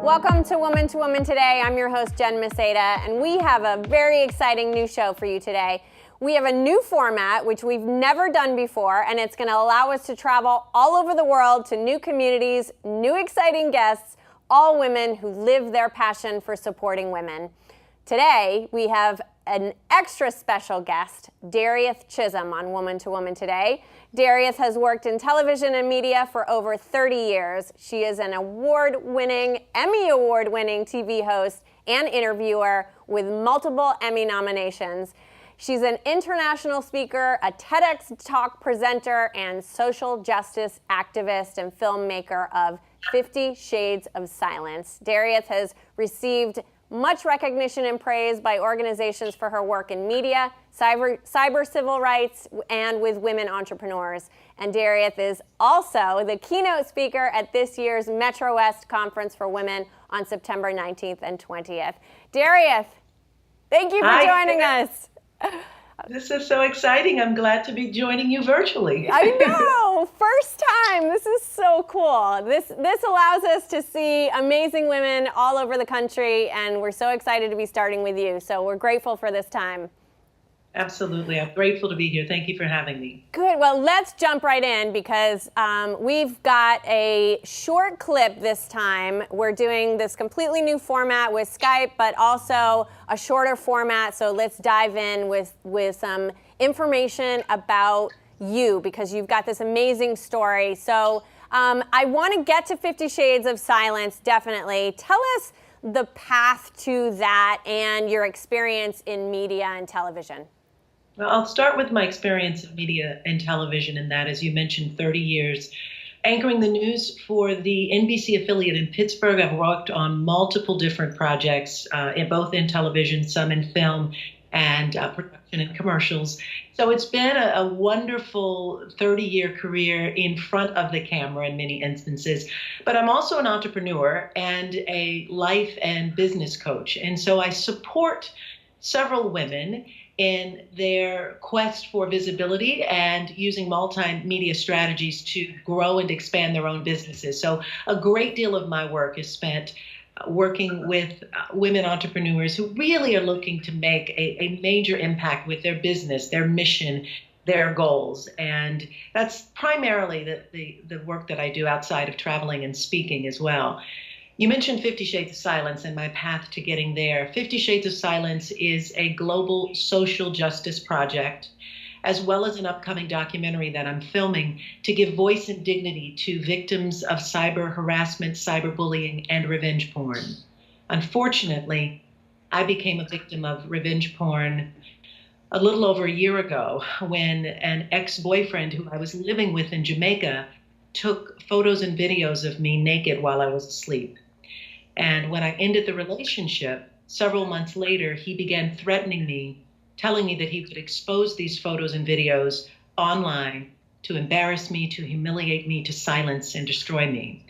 Welcome to Woman2Woman Today. I'm your host, Jen Maseda, and we have a very exciting new show for you today. We have a new format, which we've never done before, and it's going to allow us to travel all over the world to new communities, new exciting guests, all women who live their passion for supporting women. Today, we have an extra special guest, Darieth Chisolm on Woman2Woman Today. Darieth has worked in television and media for over 30 years. She is an Emmy Award-winning TV host and interviewer with multiple Emmy nominations. She's an international speaker, a TEDx Talk presenter, and social justice activist and filmmaker of 50 Shades of Silence. Darieth has received much recognition and praise by organizations for her work in media, cyber civil rights, and with women entrepreneurs. And Darieth is also the keynote speaker at this year's Metro West Conference for Women on September 19th and 20th. Darieth, thank you for joining us. This is so exciting. I'm glad to be joining you virtually. I know, first time. This is so cool. This allows us to see amazing women all over the country, and we're so excited to be starting with you. So we're grateful for this time. Absolutely. I'm grateful to be here. Thank you for having me. Good. Well, let's jump right in because we've got a short clip this time. We're doing this completely new format with Skype, but also a shorter format. So let's dive in with some information about you because you've got this amazing story. So I want to get to 50 Shades of Silence, definitely. Tell us the path to that and your experience in media and television. Well, I'll start with my experience in media and television, and that, as you mentioned, 30 years. Anchoring the news for the NBC affiliate in Pittsburgh, I've worked on multiple different projects, both in television, some in film, and production and commercials. So it's been a wonderful 30-year career in front of the camera in many instances. But I'm also an entrepreneur and a life and business coach. And so I support several women in their quest for visibility and using multimedia strategies to grow and expand their own businesses. So a great deal of my work is spent working with women entrepreneurs who really are looking to make a major impact with their business, their mission, their goals. And that's primarily the work that I do outside of traveling and speaking as well. You mentioned 50 Shades of Silence and my path to getting there. 50 Shades of Silence is a global social justice project, as well as an upcoming documentary that I'm filming to give voice and dignity to victims of cyber harassment, cyberbullying, and revenge porn. Unfortunately, I became a victim of revenge porn a little over a year ago when an ex-boyfriend who I was living with in Jamaica took photos and videos of me naked while I was asleep. And when I ended the relationship, several months later, he began threatening me, telling me that he would expose these photos and videos online to embarrass me, to humiliate me, to silence and destroy me.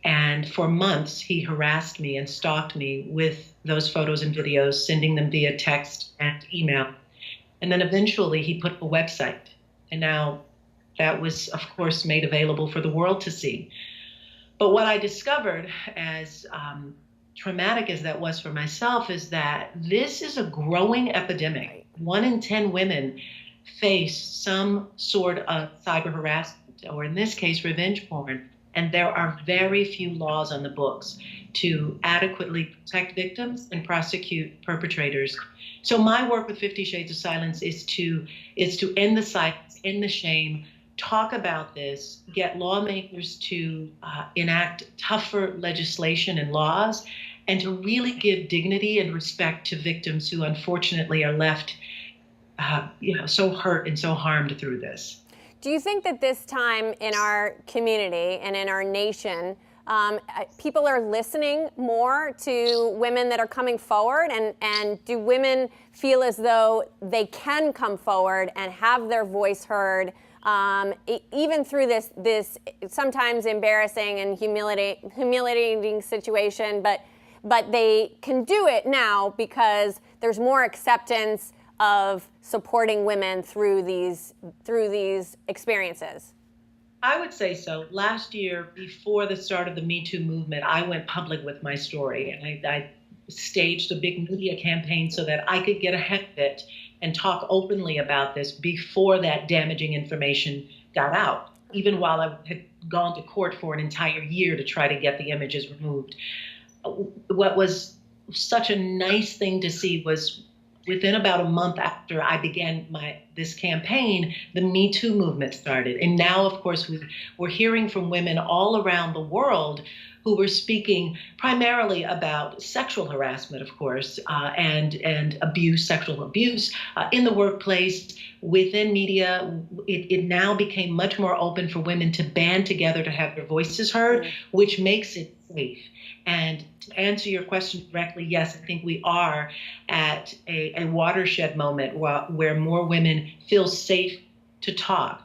And for months, he harassed me and stalked me with those photos and videos, sending them via text and email. And then eventually he put up a website. And now that was, of course, made available for the world to see. But what I discovered, as traumatic as that was for myself, is that this is a growing epidemic. 1 in 10 women face some sort of cyber harassment, or in this case, revenge porn. And there are very few laws on the books to adequately protect victims and prosecute perpetrators. So my work with 50 Shades of Silence is to end the silence, end the shame, talk about this, get lawmakers to enact tougher legislation and laws, and to really give dignity and respect to victims who unfortunately are left so hurt and so harmed through this. Do you think that this time in our community and in our nation, people are listening more to women that are coming forward, and do women feel as though they can come forward and have their voice heard, even through this sometimes embarrassing and humiliating situation, but they can do it now because there's more acceptance of supporting women through these experiences? I would say so. Last year, before the start of the Me Too movement, I went public with my story, and I staged a big media campaign so that I could get ahead of it and talk openly about this before that damaging information got out, even while I had gone to court for an entire year to try to get the images removed. What was such a nice thing to see was within about a month after I began this campaign, the Me Too movement started. And now, of course, we're hearing from women all around the world who were speaking primarily about sexual harassment, of course, and abuse, sexual abuse in the workplace, within media. It now became much more open for women to band together to have their voices heard, which makes it safe. And to answer your question directly, yes, I think we are at a watershed moment where more women feel safe to talk.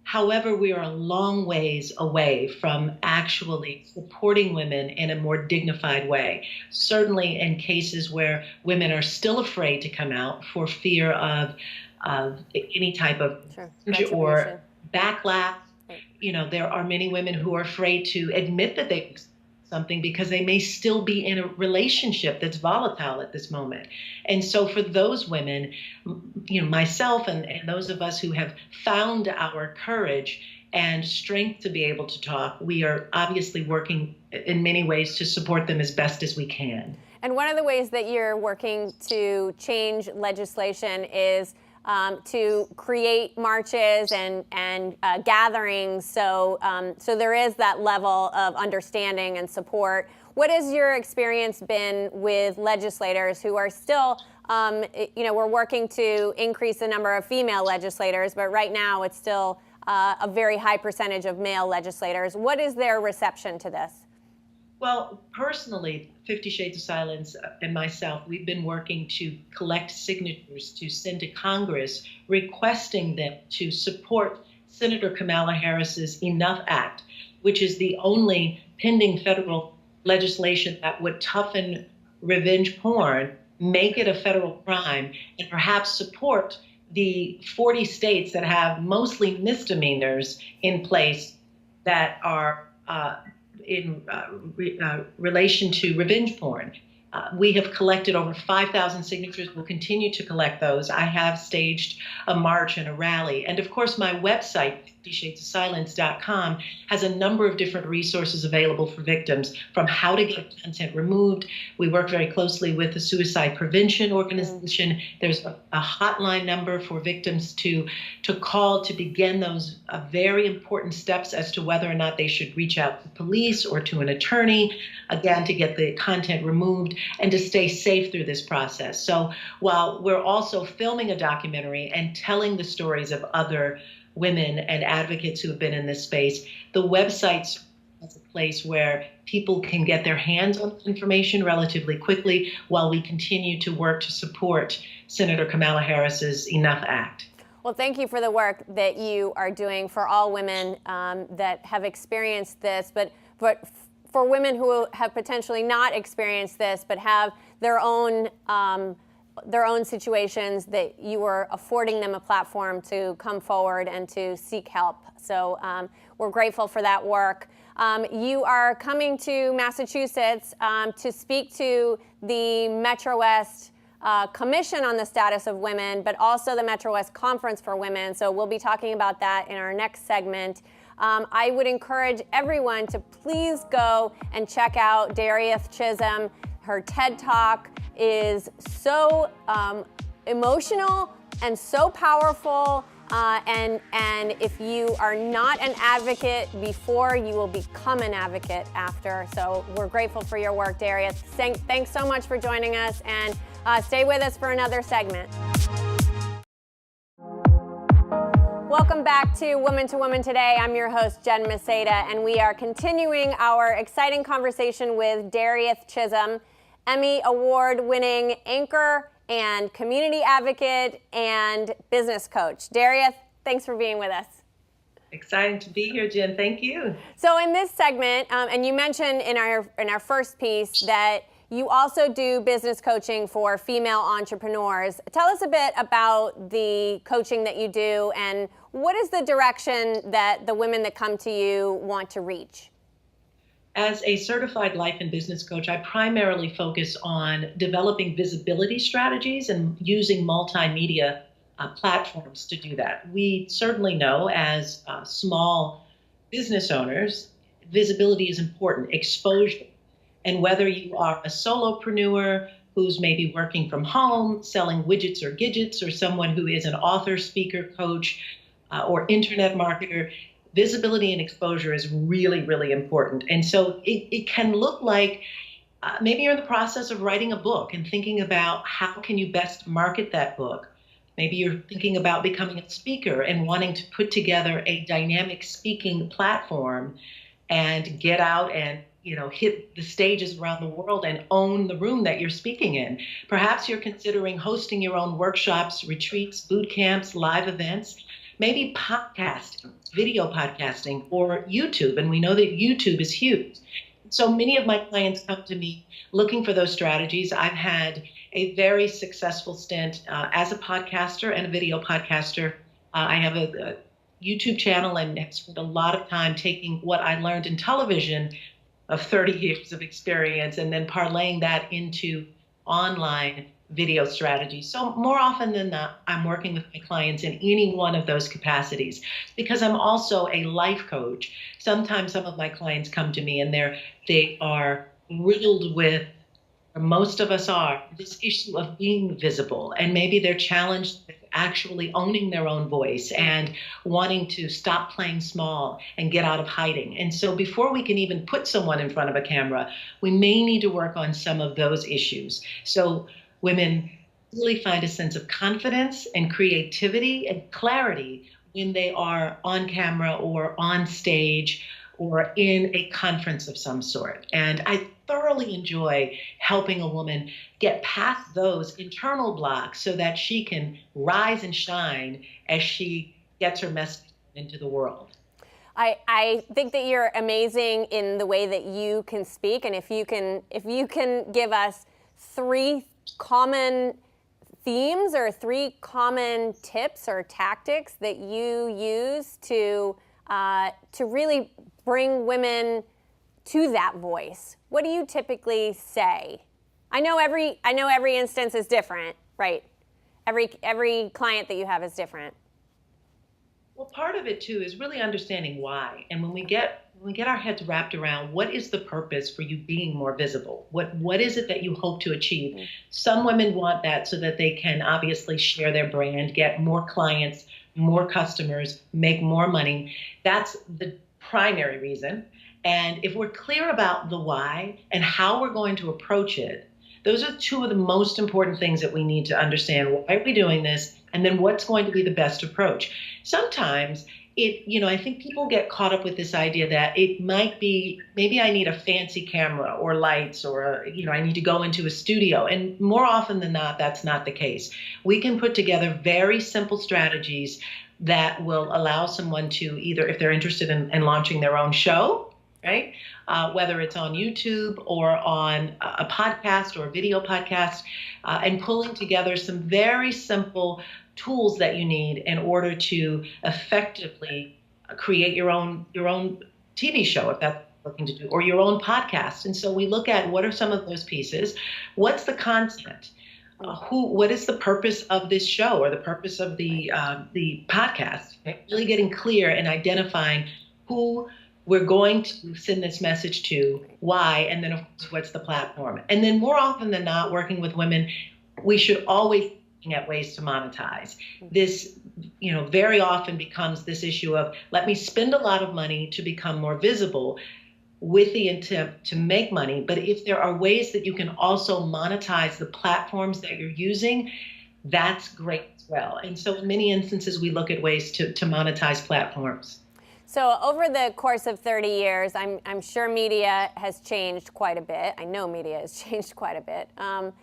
However, we are a long ways away from actually supporting women in a more dignified way. Certainly in cases where women are still afraid to come out for fear of any type of or backlash. You know, there are many women who are afraid to admit that they something because they may still be in a relationship that's volatile at this moment. And so for those women, you know, myself and those of us who have found our courage and strength to be able to talk, we are obviously working in many ways to support them as best as we can. And one of the ways that you're working to change legislation is to create marches and gatherings, so there is that level of understanding and support. What has your experience been with legislators who are still, we're working to increase the number of female legislators, but right now it's still a very high percentage of male legislators. What is their reception to this? Well, personally, 50 Shades of Silence and myself, we've been working to collect signatures to send to Congress requesting them to support Senator Kamala Harris's Enough Act, which is the only pending federal legislation that would toughen revenge porn, make it a federal crime, and perhaps support the 40 states that have mostly misdemeanors in place that are in relation to revenge porn. We have collected over 5,000 signatures. We'll continue to collect those. I have staged a march and a rally. And of course, my website, 50shadesofsilence.com, has a number of different resources available for victims, from how to get content removed. We work very closely with the Suicide Prevention Organization. There's a hotline number for victims to call to begin those very important steps as to whether or not they should reach out to police or to an attorney, again, to get the content removed and to stay safe through this process. So while we're also filming a documentary and telling the stories of other women and advocates who have been in this space, the website's a place where people can get their hands on information relatively quickly while we continue to work to support Senator Kamala Harris's Enough Act. Well, thank you for the work that you are doing for all women that have experienced this, but for women who have potentially not experienced this but have their own situations, that you are affording them a platform to come forward and to seek help. So we're grateful for that work. You are coming to Massachusetts to speak to the Metro West Commission on the Status of Women, but also the Metro West Conference for Women. So we'll be talking about that in our next segment. I would encourage everyone to please go and check out Darieth Chisolm. Her TED Talk is so emotional and so powerful. And if you are not an advocate before, you will become an advocate after. So we're grateful for your work, Darieth. Thanks so much for joining us, and stay with us for another segment. Welcome back to Woman2Woman Today. I'm your host, Jen Maseda, and we are continuing our exciting conversation with Darieth Chisolm, Emmy Award-winning anchor and community advocate and business coach. Darieth, thanks for being with us. Exciting to be here, Jen. Thank you. So in this segment, and you mentioned in our first piece that you also do business coaching for female entrepreneurs. Tell us a bit about the coaching that you do and What is the direction that the women that come to you want to reach? As a certified life and business coach, I primarily focus on developing visibility strategies and using multimedia platforms to do that. We certainly know as small business owners, visibility is important, exposure. And whether you are a solopreneur who's maybe working from home, selling widgets or gadgets, or someone who is an author, speaker, coach, or internet marketer, visibility and exposure is really, really important. And so it can look like maybe you're in the process of writing a book and thinking about how can you best market that book. Maybe you're thinking about becoming a speaker and wanting to put together a dynamic speaking platform and get out and hit the stages around the world and own the room that you're speaking in. Perhaps you're considering hosting your own workshops, retreats, boot camps, live events, maybe podcasting, video podcasting, or YouTube. And we know that YouTube is huge. So many of my clients come to me looking for those strategies. I've had a very successful stint as a podcaster and a video podcaster. I have a YouTube channel and have spent a lot of time taking what I learned in television of 30 years of experience and then parlaying that into online video strategies. So more often than not, I'm working with my clients in any one of those capacities because I'm also a life coach. Sometimes some of my clients come to me and they are riddled with, or most of us are, this issue of being visible. And maybe they're challenged with actually owning their own voice and wanting to stop playing small and get out of hiding. And so before we can even put someone in front of a camera, we may need to work on some of those issues. So women really find a sense of confidence and creativity and clarity when they are on camera or on stage or in a conference of some sort. And I thoroughly enjoy helping a woman get past those internal blocks so that she can rise and shine as she gets her message into the world. I think that you're amazing in the way that you can speak, and if you can give us 3 common themes or 3 common tips or tactics that you use to really bring women to that voice. What do you typically say? I know every instance is different, right? Every client that you have is different. Well, part of it too is really understanding why. And when we get our heads wrapped around what is the purpose for you being more visible? What is it that you hope to achieve? Mm-hmm. Some women want that so that they can obviously share their brand, get more clients, more customers, make more money. That's the primary reason. And if we're clear about the why and how we're going to approach it, those are 2 of the most important things that we need to understand. Why are we doing this? And then what's going to be the best approach? Sometimes I think people get caught up with this idea that it might be, maybe I need a fancy camera or lights or, I need to go into a studio. And more often than not, that's not the case. We can put together very simple strategies that will allow someone to either, if they're interested in launching their own show, right? Whether it's on YouTube or on a podcast or a video podcast, and pulling together some very simple tools that you need in order to effectively create your own TV show, if that's what you're looking to do, or your own podcast. And so we look at what are some of those pieces, what's the content, what is the purpose of this show or the purpose of the podcast, right? Really getting clear and identifying who we're going to send this message to, why, and then of course, what's the platform. And then more often than not, working with women, we should always be looking at ways to monetize. This, very often becomes this issue of, let me spend a lot of money to become more visible with the intent to make money. But if there are ways that you can also monetize the platforms that you're using, that's great as well. And so in many instances, we look at ways to monetize platforms. So over the course of 30 years, I'm sure media has changed quite a bit. I know media has changed quite a bit. How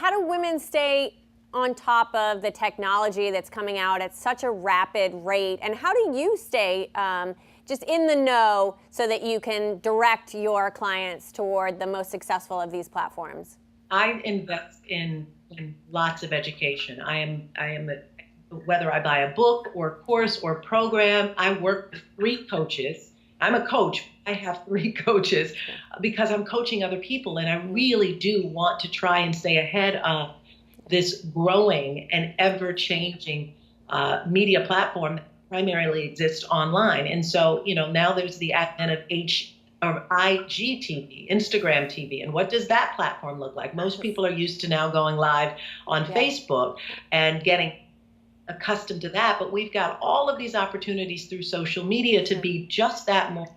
do women stay on top of the technology that's coming out at such a rapid rate? And how do you stay just in the know so that you can direct your clients toward the most successful of these platforms? I invest in in lots of education. Whether I buy a book or course or program, I work with 3 coaches. I'm a coach. I have 3 coaches because I'm coaching other people, and I really do want to try and stay ahead of this growing and ever-changing media platform that primarily exists online. And so, now there's the advent of IGTV, Instagram TV. And what does that platform look like? Most people are used to now going live on Facebook and getting accustomed to that, but we've got all of these opportunities through social media to be just that more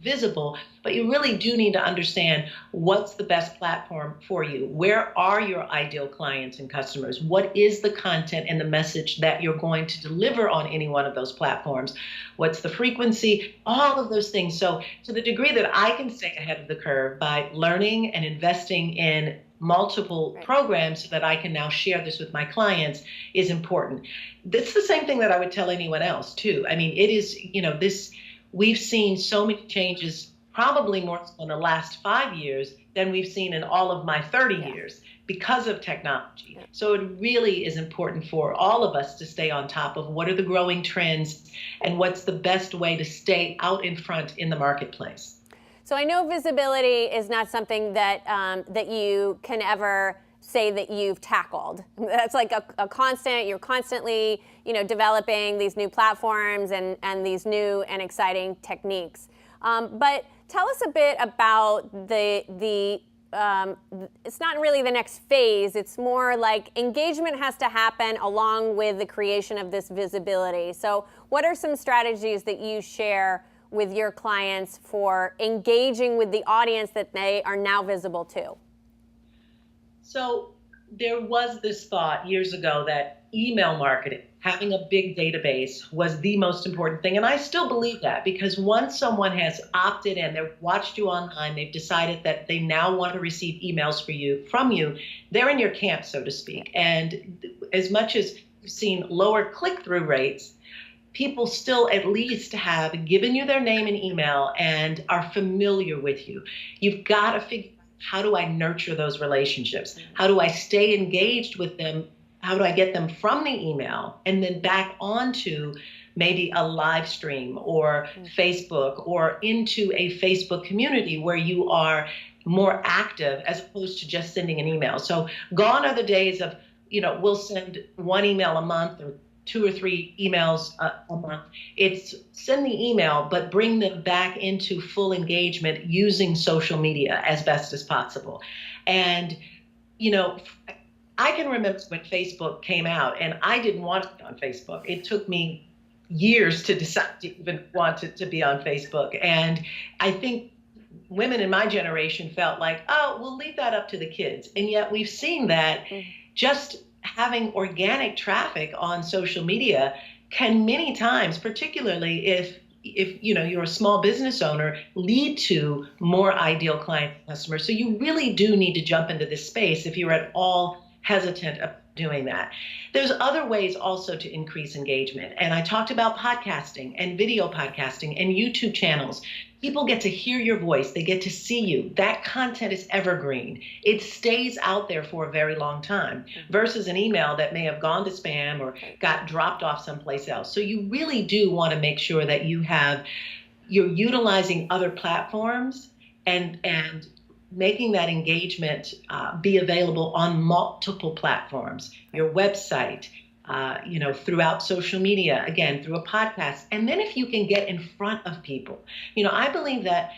visible. But you really do need to understand what's the best platform for you. Where are your ideal clients and customers? What is the content and the message that you're going to deliver on any one of those platforms? What's the frequency? All of those things. So to the degree that I can stay ahead of the curve by learning and investing in multiple programs so that I can now share this with my clients is important. It's the same thing that I would tell anyone else too. I mean, it is, we've seen so many changes, probably more so in the last 5 years than we've seen in all of my 30 years because of technology. So it really is important for all of us to stay on top of what are the growing trends and what's the best way to stay out in front in the marketplace. So I know visibility is not something that that you can ever say that you've tackled. That's like a constant. You're constantly, developing these new platforms and these new and exciting techniques. But tell us a bit about the. It's not really the next phase. It's more like engagement has to happen along with the creation of this visibility. So what are some strategies that you share with your clients for engaging with the audience that they are now visible to? So there was this thought years ago that email marketing, having a big database, was the most important thing. And I still believe that, because once someone has opted in, they've watched you online, they've decided that they now want to receive emails from you, they're in your camp, so to speak. And as much as you've seen lower click-through rates, people still at least have given you their name and email and are familiar with you. You've got to figure out, how do I nurture those relationships? How do I stay engaged with them? How do I get them from the email and then back onto maybe a live stream or Facebook or into a Facebook community where you are more active as opposed to just sending an email? So gone are the days of, we'll send 1 email a month or 2 or 3 emails a month. It's send the email, but bring them back into full engagement using social media as best as possible. And, I can remember when Facebook came out, and I didn't want to be on Facebook. It took me years to decide to even want to be on Facebook. And I think women in my generation felt like, oh, we'll leave that up to the kids. And yet we've seen that just having organic traffic on social media can many times, particularly if you're a small business owner, lead to more ideal client customers. So you really do need to jump into this space if you're at all hesitant of doing that. There's other ways also to increase engagement. And I talked about podcasting and video podcasting and YouTube channels. People get to hear your voice. They get to see you. That content is evergreen. It stays out there for a very long time versus an email that may have gone to spam or got dropped off someplace else. So you really do want to make sure that you're utilizing other platforms and making that engagement be available on multiple platforms, your website, throughout social media, again, through a podcast. And then if you can get in front of people, I believe that,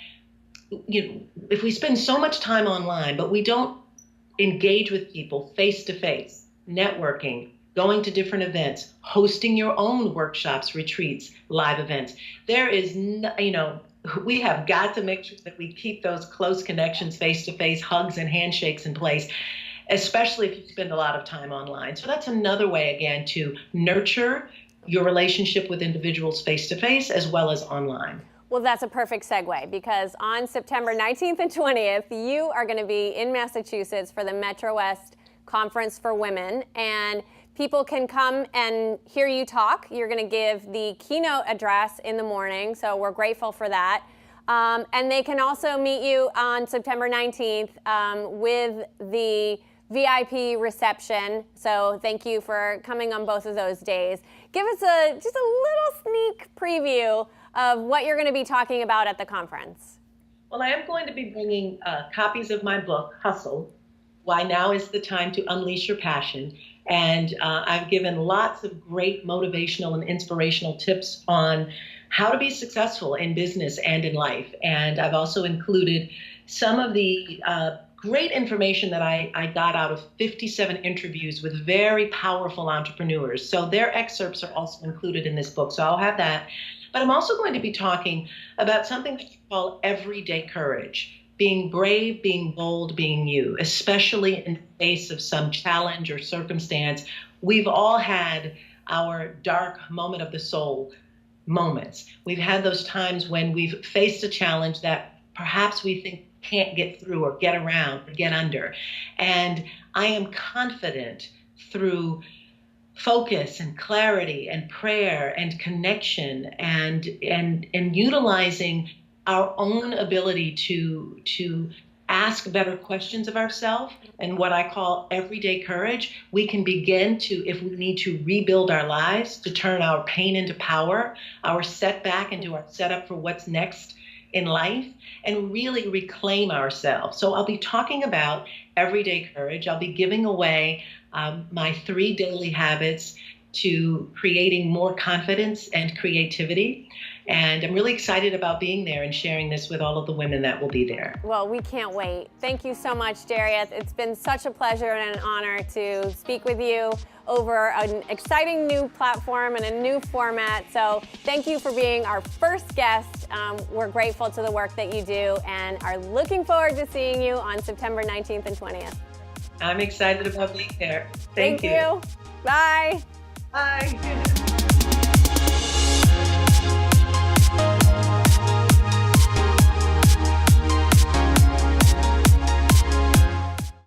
if we spend so much time online, but we don't engage with people face to face, networking, going to different events, hosting your own workshops, retreats, live events, there is, we have got to make sure that we keep those close connections, face-to-face hugs and handshakes in place, especially if you spend a lot of time online. So that's another way, again, to nurture your relationship with individuals face-to-face as well as online. Well, that's a perfect segue, because on September 19th and 20th, you are going to be in Massachusetts for the Metro West Conference for Women, and people can come and hear you talk. You're going to give the keynote address in the morning, so we're grateful for that. And they can also meet you on September 19th with the VIP reception. So thank you for coming on both of those days. Give us just a little sneak preview of what you're going to be talking about at the conference. Well, I am going to be bringing copies of my book, Hustle, Why Now is the Time to Unleash Your Passion. And I've given lots of great motivational and inspirational tips on how to be successful in business and in life. And I've also included some of the great information that I got out of 57 interviews with very powerful entrepreneurs. So their excerpts are also included in this book. So I'll have that. But I'm also going to be talking about something that I call everyday courage. Being brave, being bold, being you, especially in the face of some challenge or circumstance. We've all had our dark moment of the soul moments. We've had those times when we've faced a challenge that perhaps we think can't get through or get around or get under. And I am confident through focus and clarity and prayer and connection and utilizing our own ability to ask better questions of ourselves and what I call everyday courage, we can begin to, if we need to, rebuild our lives, to turn our pain into power, our setback into our setup for what's next in life, and really reclaim ourselves. So I'll be talking about everyday courage. I'll be giving away my 3 daily habits to creating more confidence and creativity. And I'm really excited about being there and sharing this with all of the women that will be there. Well, we can't wait. Thank you so much, Darieth. It's been such a pleasure and an honor to speak with you over an exciting new platform and a new format. So thank you for being our first guest. We're grateful to the work that you do and are looking forward to seeing you on September 19th and 20th. I'm excited about being there. Thank you. Bye. Bye.